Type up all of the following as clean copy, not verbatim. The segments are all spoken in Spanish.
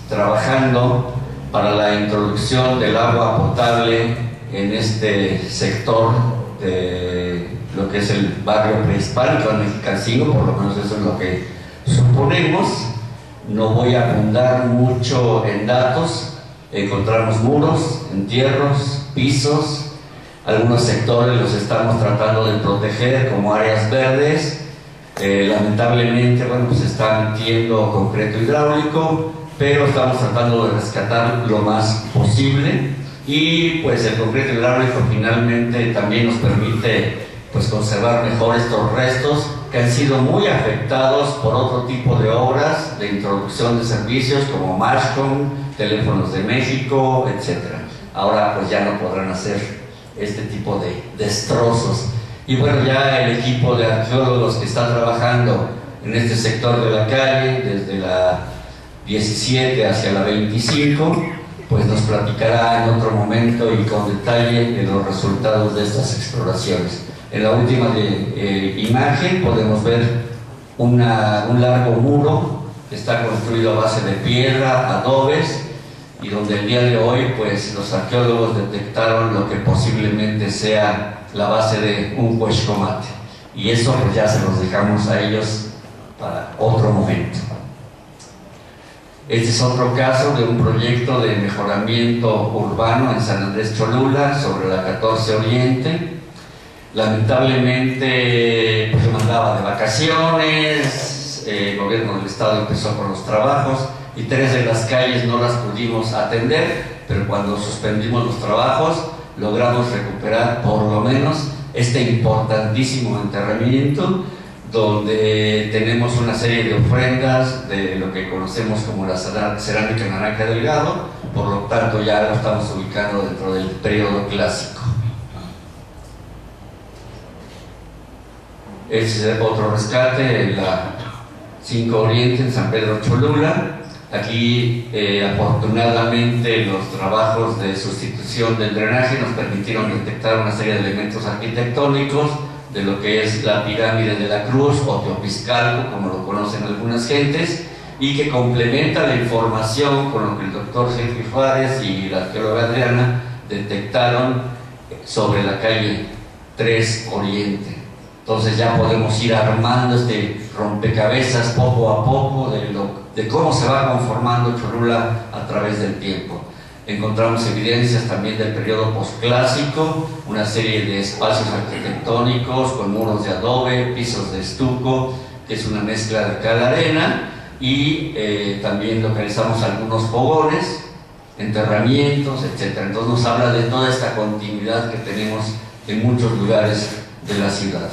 trabajando para la introducción del agua potable en este sector de lo que es el barrio prehispánico de Mexicalcingo, por lo menos eso es lo que suponemos. No voy a abundar mucho en datos. Encontramos muros, entierros, pisos. Algunos sectores los estamos tratando de proteger como áreas verdes. Lamentablemente, bueno, pues se está metiendo concreto hidráulico, pero estamos tratando de rescatar lo más posible, y pues el concreto hidráulico finalmente también nos permite pues conservar mejor estos restos que han sido muy afectados por otro tipo de obras de introducción de servicios como Mashcom, Teléfonos de México, etc. Ahora pues ya no podrán hacer este tipo de destrozos. Y bueno, ya el equipo de arqueólogos que está trabajando en este sector de la calle, desde la 17 hacia la 25, pues nos platicará en otro momento y con detalle de los resultados de estas exploraciones. En la última imagen podemos ver un largo muro que está construido a base de piedra, adobes, y donde el día de hoy pues los arqueólogos detectaron lo que posiblemente sea la base de un huexcomate, y eso pues ya se los dejamos a ellos para otro momento. Este es otro caso de un proyecto de mejoramiento urbano en San Andrés Cholula, sobre la 14 Oriente. Lamentablemente pues yo me andaba de vacaciones, el gobierno del estado empezó con los trabajos y 3 de las calles no las pudimos atender, pero cuando suspendimos los trabajos logramos recuperar por lo menos este importantísimo enterramiento, donde tenemos una serie de ofrendas de lo que conocemos como la cerámica Naranja Delgado. Por lo tanto ya lo estamos ubicando dentro del periodo clásico. Este es otro rescate en la 5 Oriente, en San Pedro Cholula. Aquí afortunadamente los trabajos de sustitución del drenaje nos permitieron detectar una serie de elementos arquitectónicos de lo que es la pirámide de la Cruz o Teopiscalco, como lo conocen algunas gentes, y que complementa la información con lo que el doctor Henry Juárez y la arqueóloga Adriana detectaron sobre la calle 3 Oriente. Entonces ya podemos ir armando este rompecabezas poco a poco de cómo se va conformando Cholula a través del tiempo. Encontramos evidencias también del periodo posclásico, una serie de espacios arquitectónicos con muros de adobe, pisos de estuco, que es una mezcla de cal arena, y también localizamos algunos fogones, enterramientos, etc. Entonces nos habla de toda esta continuidad que tenemos en muchos lugares de la ciudad.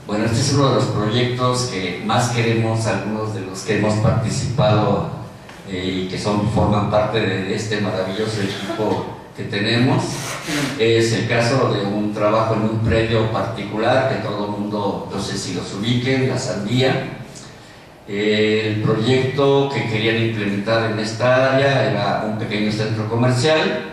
Bueno, este es uno de los proyectos que más queremos, algunos de los que hemos participado y que forman parte de este maravilloso equipo que tenemos. Es el caso de un trabajo en un predio particular que todo el mundo, no sé si los ubiquen, La Sandía. El proyecto que querían implementar en esta área era un pequeño centro comercial,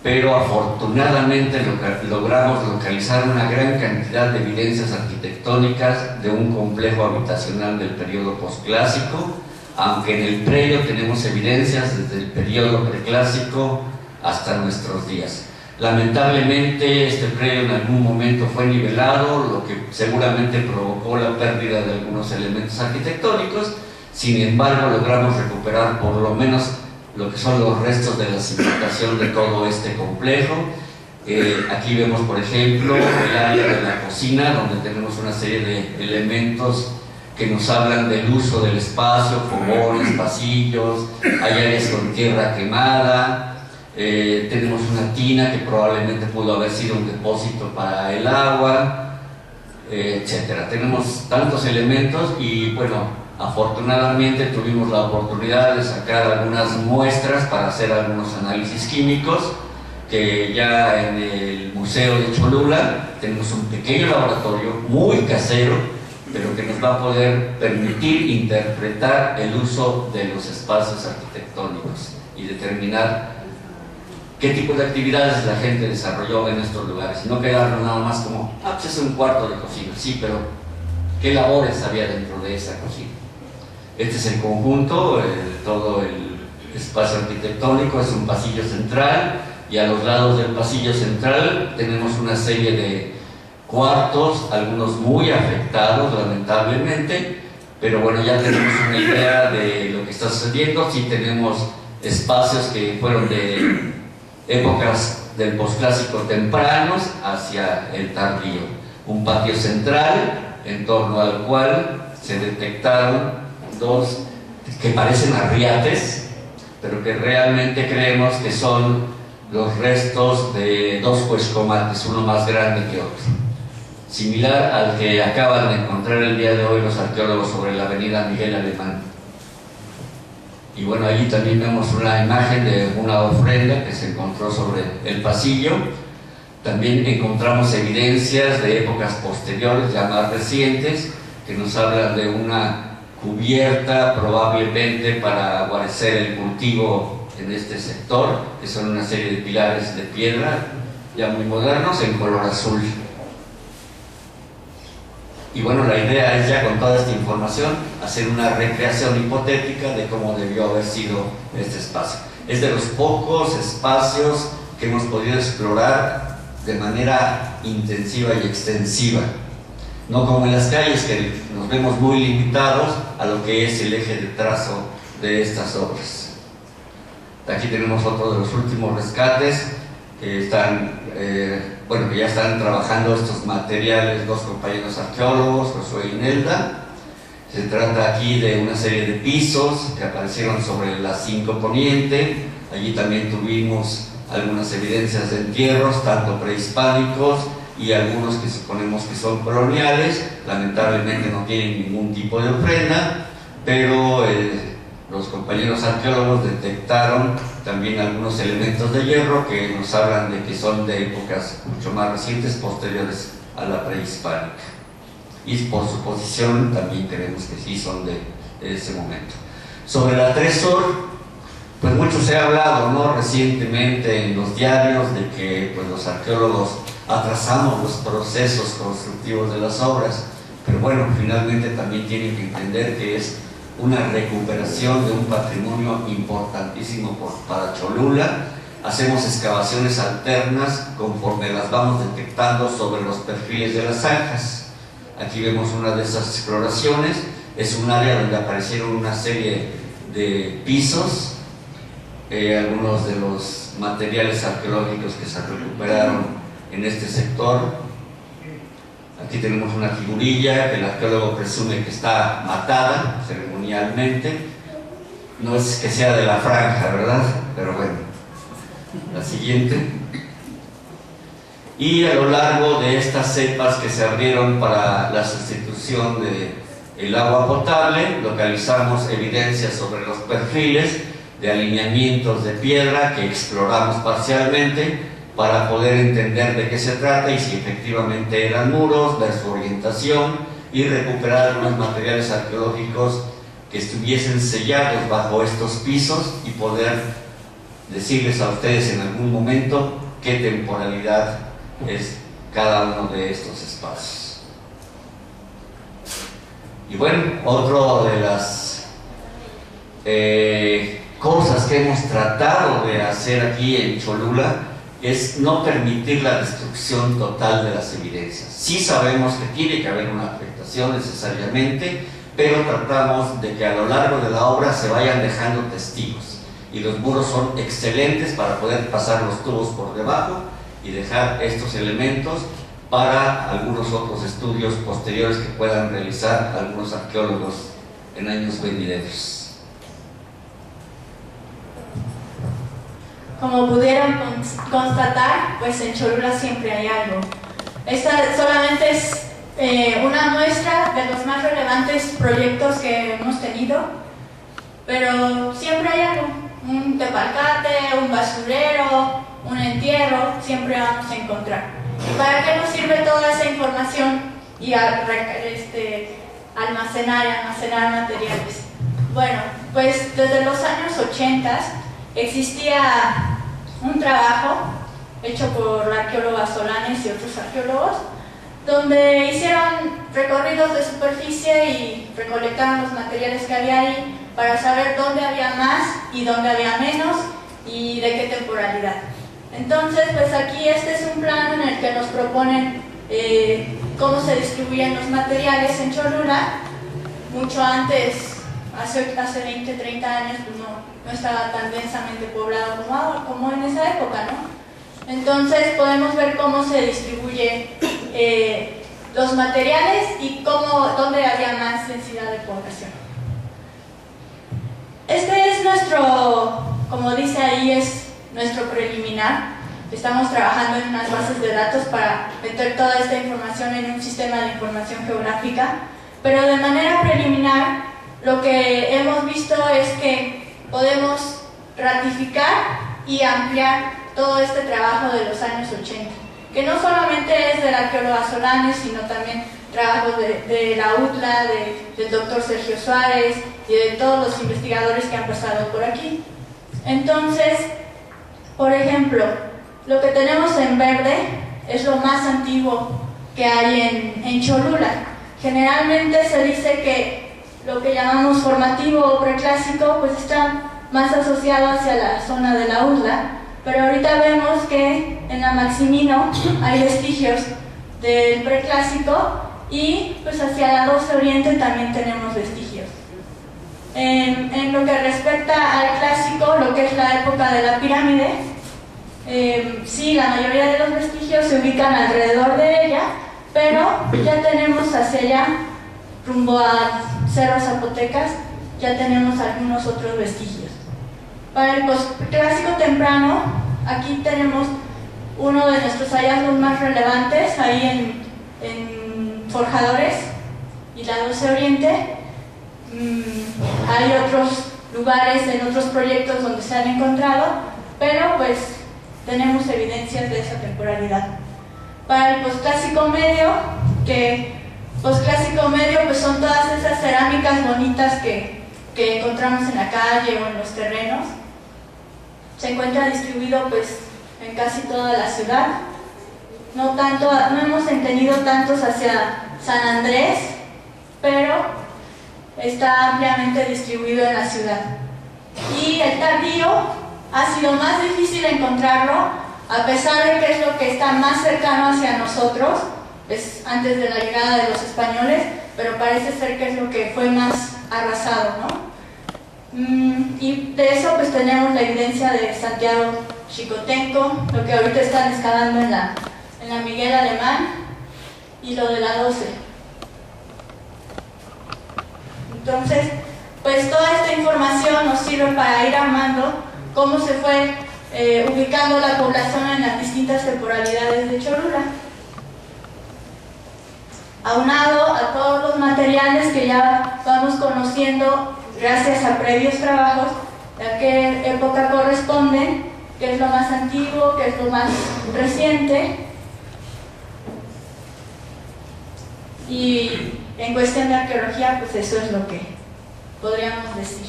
pero afortunadamente logramos localizar una gran cantidad de evidencias arquitectónicas de un complejo habitacional del periodo posclásico, aunque en el predio tenemos evidencias desde el periodo preclásico hasta nuestros días. Lamentablemente este predio en algún momento fue nivelado, lo que seguramente provocó la pérdida de algunos elementos arquitectónicos. Sin embargo, logramos recuperar por lo menos lo que son los restos de la cimentación de todo este complejo. Aquí vemos, por ejemplo, el área de la cocina, donde tenemos una serie de elementos que nos hablan del uso del espacio, fogones, pasillos, hay áreas con tierra quemada, tenemos una tina que probablemente pudo haber sido un depósito para el agua, etc. Tenemos tantos elementos y bueno, afortunadamente tuvimos la oportunidad de sacar algunas muestras para hacer algunos análisis químicos, que ya en el Museo de Cholula tenemos un pequeño laboratorio muy casero, pero que nos va a poder permitir interpretar el uso de los espacios arquitectónicos y determinar qué tipo de actividades la gente desarrolló en estos lugares, y no quedarnos nada más como, pues es un cuarto de cocina, sí, pero ¿qué labores había dentro de esa cocina? Este es el conjunto, todo el espacio arquitectónico, es un pasillo central, y a los lados del pasillo central tenemos una serie de cuartos, algunos muy afectados lamentablemente, pero bueno, ya tenemos una idea de lo que está sucediendo. Sí tenemos espacios que fueron de épocas del posclásico tempranos hacia el tardío. Un patio central en torno al cual se detectaron dos que parecen arriates, pero que realmente creemos que son los restos de dos cuescomates, uno más grande que otro, similar al que acaban de encontrar el día de hoy los arqueólogos sobre la avenida Miguel Alemán. Y bueno, allí también vemos una imagen de una ofrenda que se encontró sobre el pasillo. También encontramos evidencias de épocas posteriores, ya más recientes, que nos hablan de una cubierta probablemente para guarecer el cultivo en este sector, que son una serie de pilares de piedra ya muy modernos en color azul. Y bueno, la idea es ya con toda esta información hacer una recreación hipotética de cómo debió haber sido este espacio. Es de los pocos espacios que hemos podido explorar de manera intensiva y extensiva, no como en las calles, que nos vemos muy limitados a lo que es el eje de trazo de estas obras. Aquí tenemos otro de los últimos rescates que están, que ya están trabajando estos materiales dos compañeros arqueólogos, Josué y Nelda. Se trata aquí de una serie de pisos que aparecieron sobre la 5 Poniente. Allí también tuvimos algunas evidencias de entierros, tanto prehispánicos y algunos que suponemos que son coloniales. Lamentablemente no tienen ningún tipo de ofrenda, pero los compañeros arqueólogos detectaron también algunos elementos de hierro que nos hablan de que son de épocas mucho más recientes, posteriores a la prehispánica. Y por su posición también creemos que sí son de ese momento. Sobre la Tresor, pues mucho se ha hablado, ¿no?, recientemente en los diarios de que pues, los arqueólogos atrasamos los procesos constructivos de las obras, pero bueno, finalmente también tienen que entender que es una recuperación de un patrimonio importantísimo para Cholula. Hacemos excavaciones alternas conforme las vamos detectando sobre los perfiles de las zanjas. Aquí vemos una de esas exploraciones, es un área donde aparecieron una serie de pisos, algunos de los materiales arqueológicos que se recuperaron en este sector. Aquí tenemos una figurilla que el arqueólogo presume que está matada ceremonialmente. No es que sea de la franja, ¿verdad? Pero bueno, la siguiente. Y a lo largo de estas cepas que se abrieron para la sustitución del agua potable, localizamos evidencias sobre los perfiles de alineamientos de piedra que exploramos parcialmente para poder entender de qué se trata y si efectivamente eran muros, ver su orientación y recuperar algunos materiales arqueológicos que estuviesen sellados bajo estos pisos y poder decirles a ustedes en algún momento qué temporalidad es cada uno de estos espacios. Y bueno, otro de las cosas que hemos tratado de hacer aquí en Cholula es no permitir la destrucción total de las evidencias. Sí sabemos que tiene que haber una afectación necesariamente, pero tratamos de que a lo largo de la obra se vayan dejando testigos, y los muros son excelentes para poder pasar los tubos por debajo y dejar estos elementos para algunos otros estudios posteriores que puedan realizar algunos arqueólogos en años venideros. Como pudieron constatar, pues en Cholula siempre hay algo. Esta solamente es una muestra de los más relevantes proyectos que hemos tenido, pero siempre hay algo. Un tepalcate, un basurero, un entierro, siempre vamos a encontrar. ¿Y para qué nos sirve toda esa información y almacenar materiales? Bueno, pues desde los años 80 existía un trabajo hecho por la arqueóloga Solanes y otros arqueólogos donde hicieron recorridos de superficie y recolectaron los materiales que había ahí para saber dónde había más y dónde había menos y de qué temporalidad. Entonces, pues aquí este es un plano en el que nos proponen cómo se distribuyen los materiales en Cholula. Mucho antes, hace 20, 30 años, pues no estaba tan densamente poblado como en esa época, ¿no? Entonces podemos ver cómo se distribuye los materiales y dónde había más densidad de población. Este es nuestro, como dice ahí, es nuestro preliminar. Estamos trabajando en unas bases de datos para meter toda esta información en un sistema de información geográfica, pero de manera preliminar lo que hemos visto es que podemos ratificar y ampliar todo este trabajo de los años 80, que no solamente es de la arqueóloga Solanes, sino también trabajos de la UTLA, del doctor Sergio Suárez y de todos los investigadores que han pasado por aquí. Entonces, por ejemplo, lo que tenemos en verde es lo más antiguo que hay en Cholula. Generalmente se dice que lo que llamamos formativo o preclásico pues está más asociado hacia la zona de la UTLA, pero ahorita vemos que en la Maximino hay vestigios del preclásico y pues hacia la 12 Oriente también tenemos vestigios. En lo que respecta al clásico, lo que es la época de la pirámide, sí, la mayoría de los vestigios se ubican alrededor de ella, pero ya tenemos hacia allá, rumbo a Cerro Zapotecas, ya tenemos algunos otros vestigios. Para el clásico temprano, aquí tenemos uno de nuestros hallazgos más relevantes, ahí en Forjadores y la 12 Oriente. Hay otros lugares en otros proyectos donde se han encontrado, pero pues tenemos evidencias de esa temporalidad. Para el posclásico medio, posclásico medio pues son todas esas cerámicas bonitas que encontramos en la calle o en los terrenos. Se encuentra distribuido pues en casi toda la ciudad. No hemos tenido tantos hacia San Andrés, pero está ampliamente distribuido en la ciudad. Y el tardío ha sido más difícil encontrarlo, a pesar de que es lo que está más cercano hacia nosotros, es antes de la llegada de los españoles, pero parece ser que es lo que fue más arrasado, ¿no? Y de eso pues tenemos la evidencia de Santiago Xicotenco, lo que ahorita están excavando en la Miguel Alemán, y lo de la 12. Entonces, pues toda esta información nos sirve para ir armando cómo se fue ubicando la población en las distintas temporalidades de Cholula. Aunado a todos los materiales que ya vamos conociendo gracias a previos trabajos, de a qué época corresponden, qué es lo más antiguo, qué es lo más reciente. Y en cuestión de arqueología, pues eso es lo que podríamos decir.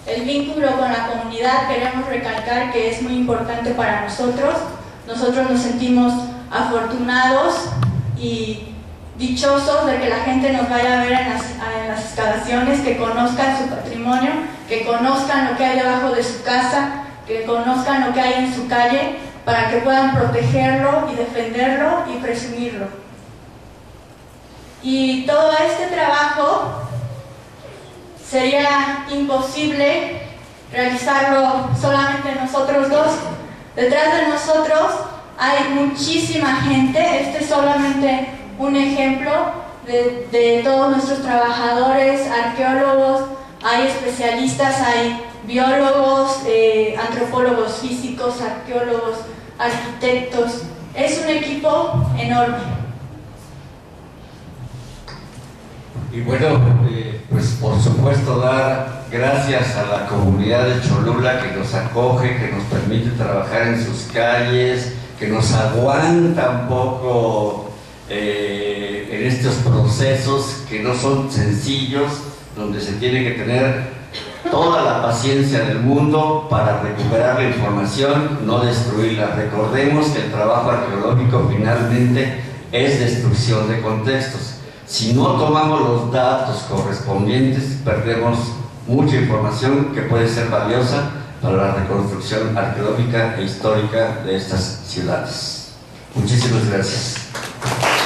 El vínculo con la comunidad, queremos recalcar que es muy importante para nosotros. Nosotros nos sentimos afortunados y dichosos de que la gente nos vaya a ver en las excavaciones, que conozcan su patrimonio, que conozcan lo que hay debajo de su casa, que conozcan lo que hay en su calle, para que puedan protegerlo y defenderlo y presumirlo. Y todo este trabajo sería imposible realizarlo solamente nosotros dos. Detrás de nosotros hay muchísima gente. Este es solamente un ejemplo de todos nuestros trabajadores, arqueólogos, hay especialistas, hay biólogos, antropólogos físicos, arqueólogos, arquitectos. Es un equipo enorme. Y bueno, pues por supuesto dar gracias a la comunidad de Cholula que nos acoge, que nos permite trabajar en sus calles, que nos aguanta un poco en estos procesos que no son sencillos, donde se tiene que tener toda la paciencia del mundo para recuperar la información, no destruirla. Recordemos que el trabajo arqueológico finalmente es destrucción de contextos. Si no tomamos los datos correspondientes, perdemos mucha información que puede ser valiosa para la reconstrucción arqueológica e histórica de estas ciudades. Muchísimas gracias.